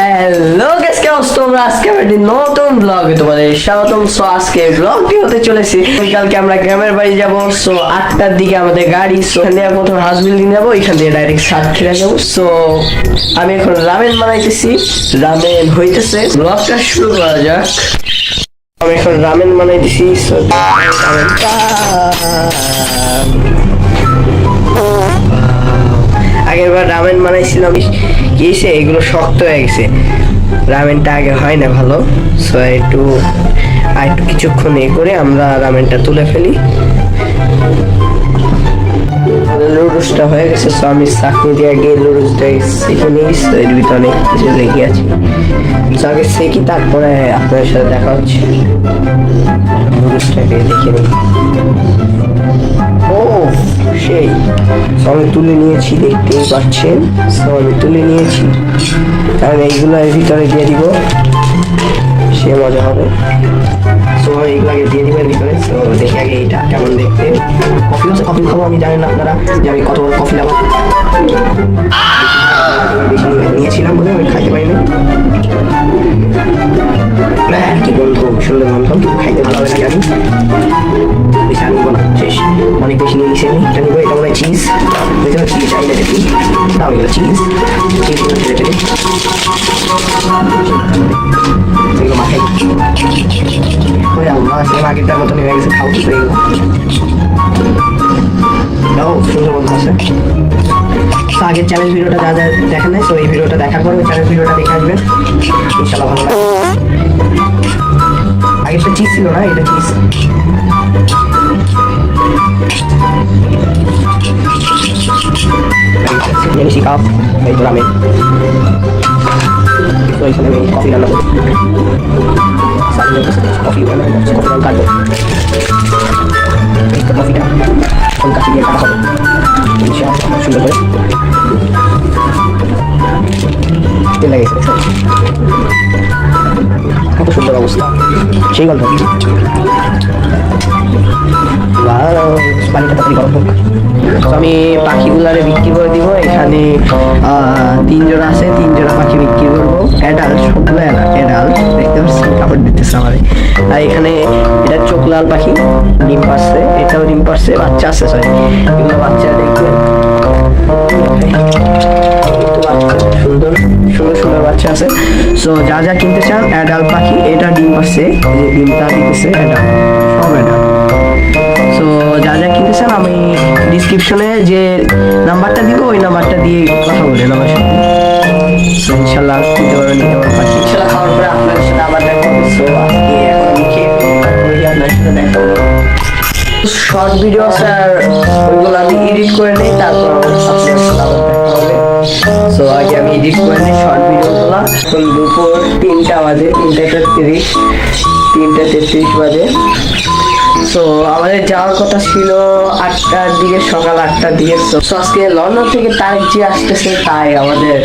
Hello guys, কেমন আছো তোমরা? আজকে একটি নতুন ব্লগে তোমাদের স্বাগতম। সো আজকে ব্লগটি হতে চলেছে কালকে আমরা গ্রামের বাড়ি যাব। সো 8টার দিকে আমাদের গাড়ি। সো এখান থেকে প্রথম হাউস বিল্ডিং যাবো, এখান থেকে ডাইরেক্ট সাতক্ষীরা যাবো। সো আমি এখন রামেন বানাইতেছি, রামেন হইতেছে। ব্লগটা শুরু করা যাক। আমি এখন রামেন বানাইতেছি। সো আগের বার রামেন বানাইছিলাম, কি হয়েছে, এগুলো শক্ত হয়ে গেছে, রামেনটা আগে হয় না ভালো। সো একটু কিছুক্ষণ এ করে আমরা রামেনটা তুলে ফেলি। লুডুসটা হয়ে গেছে। সো আমি চাকনি দিয়ে আগে লুডুসটা সেঁকে নিয়েছি। এর ভিতরে অনেক কিছু লেগে আছে। সো আগে সেঁকি, তারপরে আপনাদের সাথে দেখা হচ্ছে। লুডুসটাকে দেখে নিই। ও সেই আমি তুলে নিয়েছি, দেখতেই পাচ্ছেন। সো আমি তুলে নিয়েছি, কারণ এইগুলো এর ভিতরে দিয়ে দিব, সে মজা হবে। সো এইগুলো আগে দিয়ে দিব এর ভিতরে। সো দেখি আগে এটা কেমন দেখতে। কফি হচ্ছে, কফি খাবো আমি, জানি না আপনারা যে আমি কত বড় কফি লাভ বেশি নিয়েছিলাম বলে আমি খাইতে পারিনি। কি গন্ধ, সুন্দর গন্ধ, কিন্তু খাইতে ভালো হবে না। আমি বেশি আনবো না, শেষ, অনেক বেশি নিয়ে নিয়েছি আমি। এটা নিবো, এটা মনে হয় চিজ, বুঝতে চিজ চাই না দেখি। দাও এগুলো চিজ, চিজগুলো ছেড়ে ছেড়ে এগুলো মাখাই। ওই আল্লাহ, সেম আগেরটার মতো নেমে গেছে, খাও কিছু এগুলো। দাও, সুন্দর গন্ধ আছে। আগের চ্যালেঞ্জ ভিডিওটা যা যা দেখেন নাই, তো এই ভিডিওটা দেখার পরে ওই চ্যালেঞ্জ ভিডিওটা দেখে আসবেন, ইনশাল্লাহ ভালো লাগবে। আগেরটা চিজ ছিল না, এটা চিজ। বেশি কাপ এই তো রামেন। তো এখানে আমি কফি রান্না করি, কফি বানাবো, কফি কাটবো। এই তো কফিটা কোন কাছে দিয়ে কাটা হবে সুন্দর করে। তেল লাগেছে, কত সুন্দর অবস্থা, সেই গল্প। পানিটা তাড়াতাড়ি গরম হোক। আমি পাখিগুলারে বিক্রি করে দিব। এখানে 3 জোড়া আছে, 3 জোড়া পাখি বিক্রি করবো। অ্যাডাল্ট, সবগুলো অ্যাডাল্ট, দেখতে পাচ্ছি কাপড় দিতেছে আমার। আর এখানে এটা চোখলাল পাখি, ডিম পারছে, এটাও ডিম পারছে, বাচ্চা আছে, সরি এগুলো বাচ্চা। দেখবেন সুন্দর সুন্দর সুন্দর বাচ্চা আছে। সো যা যা কিনতে চান, অ্যাডাল্ট পাখি, এটা ডিম পারছে, যে ডিমটা দিতেছে অ্যাডাল্ট, সব অ্যাডাল্ট। সো যা যা কিনতে চান আমি ডিসক্রিপশনে যে নাম্বারটা দিব, ওই নাম্বারটা দিয়ে কথা বলেন আমার সাথে। সো ইনশাল্লাহ কিনতে পারবেন, নিতে পারবেন পাখি। ইনশাল্লাহ খাওয়ার পরে আপনাদের সাথে আবার দেখা হবে। সো আজকে এখন আমি খেয়ে আপনাদের সাথে দেখা হবে। শর্ট ভিডিও স্যার, ওইগুলো আমি এডিট করে নিই, তারপর আপনাদের সাথে আবার দেখা হবে। সো আগে আমি এডিট করে নিই শর্ট ভিডিওগুলো। এখন দুপুর 3টা বাজে, 3:30, 3:33 বাজে। সো আমাদের যাওয়ার কথা ছিল 8টার দিকে, সকাল 8টার দিকে। সো আজকে লন্ডন থেকে তারিখ যে আসতেছে, তাই আমাদের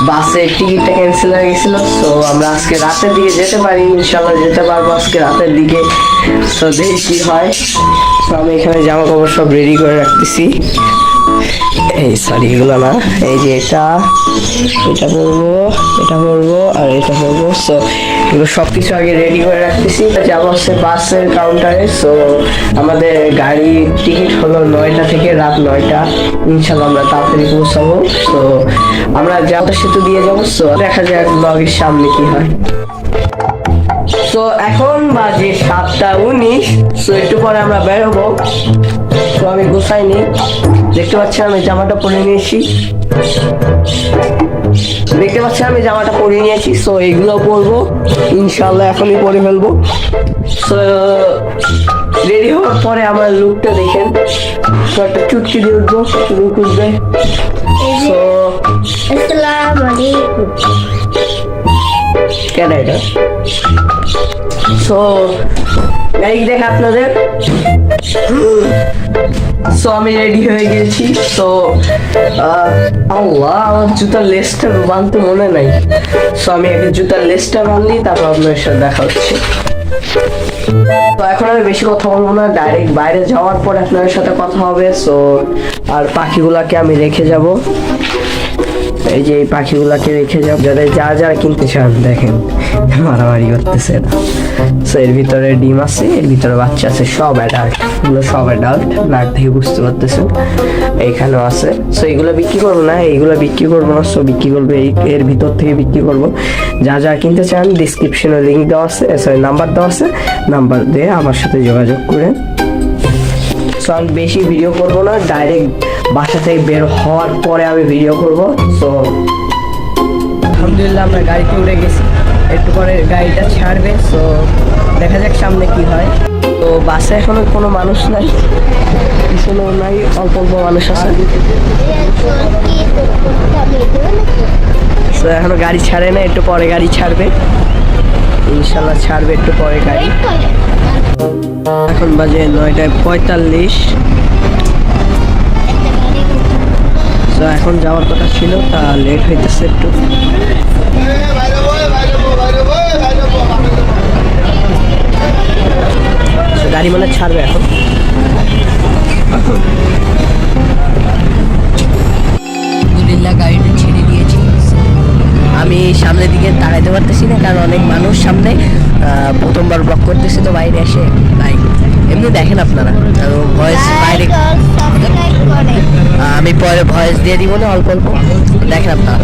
বাসের টিকিটটা ক্যান্সেল হয়ে গেছিল। সো আমরা আজকে রাতের দিকে যেতে পারি, ইনশাল্লাহ যেতে পারবো আজকে রাতের দিকে। সো দেখি কি হয়। সো আমি এখানে জামা কাপড় সব রেডি করে রাখতেছি। এই সরি, এগুলো না, এই যে এটা পরবো, এটা পরবো, আর এটা পরবো। সো এগুলো সবকিছু আগে রেডি করে রাখতেছি। যাবো হচ্ছে বাসের কাউন্টারে। সো আমাদের গাড়ির টিকিট হলো 9টা থেকে রাত 9টা। ইনশাল্লাহ আমরা তাড়াতাড়ি পৌঁছাবো। তো আমরা যাওয়ার সেতু দিয়ে যাবো। সো দেখা যাক ব্লগের সামনে কি হয়। তো এখন বাজে 7:19। সো একটু পরে আমরা বেরোবো। তো আমি গোছাইনি, দেখতে পাচ্ছি আমি জামাটা পরে নিয়েছি, দেখতে পাচ্ছি আমি জামাটা পরে নিয়েছি। সো এগুলো পরবো ইনশাল্লাহ, এখনই পরে ফেলবো। সো রেডি হওয়ার পরে আমার লুকটা দেখেন। তো একটা চুটকি দিয়ে উঠবো, লুক উঠবে। সো আসসালামু আলাইকুম, কেন এটা? সো গাইস দেখ আপনাদের। সো আমি রেডি হয়ে গেছি। তো আল্লাহ, আমার জুতার লেসটা বাঁধতে মনে নাই। সো আমি একটা জুতার লেসটা বাঁধলি, তারপর আপনার সাথে দেখা হচ্ছে। তো এখন আমি বেশি কথা বলবো না, ডাইরেক্ট বাইরে যাওয়ার পর আপনাদের সাথে কথা হবে। সো আর পাখিগুলাকে আমি রেখে যাব। এই যে এই পাখিগুলাকে রেখে যাও, যারা কিনতে চান দেখেন মারামারি করতেছে না। সো এর ভিতরে ডিম আছে, এর ভিতরে বাচ্চা আছে, সব অ্যাডাল্ট, এগুলো সব অ্যাডাল্ট, নাক থেকে বুঝতে পারতেছেন। এইখানেও আছে। সো এগুলো বিক্রি করবো না, এইগুলো বিক্রি করবো না, সো বিক্রি করবো এর ভিতর থেকে বিক্রি করবো। যা কিনতে চান ডিসক্রিপশনে লিঙ্ক দেওয়া আছে, সরি নাম্বার দেওয়া আছে, নাম্বার দিয়ে আমার সাথে যোগাযোগ করে। সো আমি বেশি ভিডিও করবো না, ডাইরেক্ট বাসা থেকে বের হওয়ার পরে আমি ভিডিও করব। সো আলহামদুলিল্লাহ আমরা গাড়িতে উঠে গেছি, একটু পরে গাড়িটা ছাড়বে। সো দেখা যাক সামনে কি হয়। তো বাসে এখনো কোনো মানুষ নাই, পিছনেও নাই, অল্প অল্প মানুষ আছে। তো এখনো গাড়ি ছাড়ে না, একটু পরে গাড়ি ছাড়বে, ইনশাল্লাহ ছাড়বে একটু পরে গাড়ি। এখন বাজে 9:45। তো এখন যাওয়ার কথা ছিল, তা লেট হইতেছে একটু। গাড়ি মানে ছাড়বে এখন। আলহামদুলিল্লাহ গাড়িটা ছেড়ে দিয়েছি। আমি সামনের দিকে তাকাইতে পারতেছি না, কারণ অনেক মানুষ সামনে। প্রথমবার ব্লক করতেছি তো বাইরে এসে, ভাই এমনি দেখেন আপনারা ভয়েস বাইরে, আমি পরে ভয়েস দিয়ে দিব না, অল্প অল্প দেখেন আপনারা।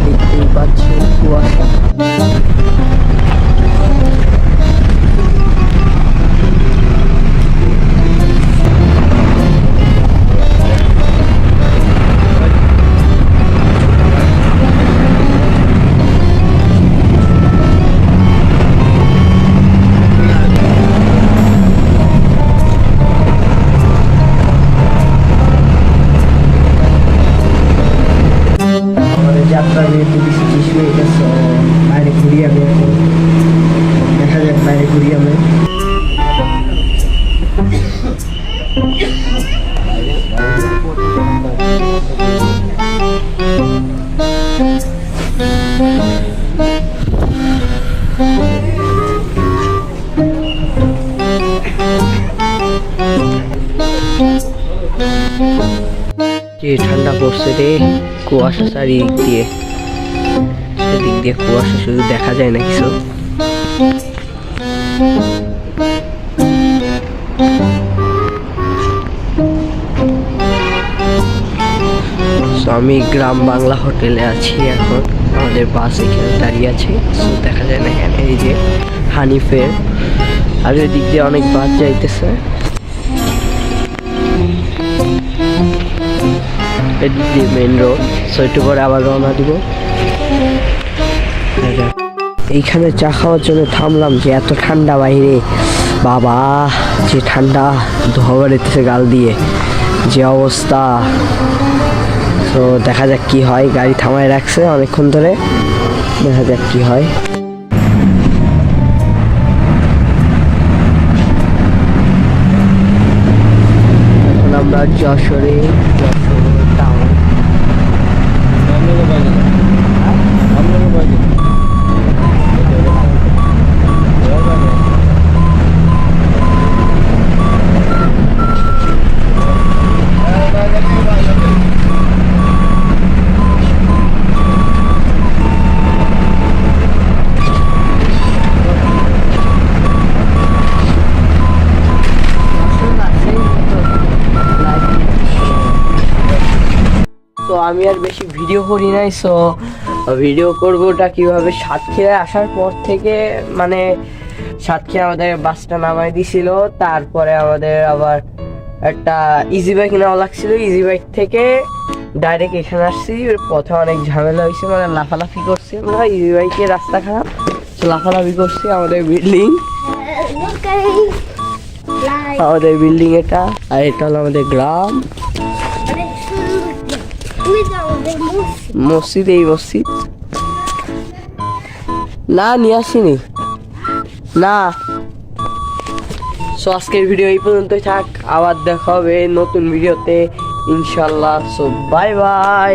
দেখতেই পাচ্ছি কুয়াশা। যাত্রা যেহেতু বেশি শেষ হয়ে গেছে, বাইরে ঘুরি আমি এখন, দেখা যাক বাইরে ঘুরি আমি। যে ঠান্ডা পড়ছে রে, কুয়াশা চারিদিক দিয়ে, সেদিক দিয়ে কুয়াশা শুধু দেখা যায় না কিছু। আমি গ্রাম বাংলা হোটেলে আছি এখন, আমাদের বাস এখানে দাঁড়িয়ে আছে, দেখা যায় না এখানে। এই যে হানিফের, আর ওই দিক দিয়ে অনেক বাস যাইতেছে। এদিক দিয়ে মেইন রোড। সো একটু পরে আবার রওনা দিব। এইখানে চা খাওয়ার জন্য থামলাম, যে এত ঠান্ডা বাইরে, বাবা যে ঠান্ডা, ধোয়া বেরোতেছে গাল দিয়ে, যে অবস্থা। তো দেখা যাক কি হয়, গাড়ি থামায় রাখছে অনেকক্ষণ ধরে, দেখা যাক কি হয়। এখন আমরা যশোরে, যশোর টাউন। তো আমি আর বেশি ভিডিও করি নাই। সো ভিডিও করবোটা কিভাবে, সাতক্ষীরায় আসার পর থেকে, মানে সাতক্ষীরা আমাদের বাসটা নামাই দিছিল, তারপরে আমাদের আবার একটা ইজি বাইক নেওয়া লাগছিল, ইজি বাইক থেকে ডাইরেক্ট এখানে আসছি। পথে অনেক ঝামেলা হয়েছে, মানে লাফালাফি করছি আমরা, ইজি বাইকে রাস্তা খারাপ, লাফালাফি করছি। আমাদের বিল্ডিং এটা, আর এটা হলো আমাদের গ্রাম। মসজিদ, এই মসজিদ না নিয়ে আসিনি না। সো আজকের ভিডিও এই পর্যন্তই থাক, আবার দেখা হবে নতুন ভিডিওতে ইনশাল্লাহ। So bye bye.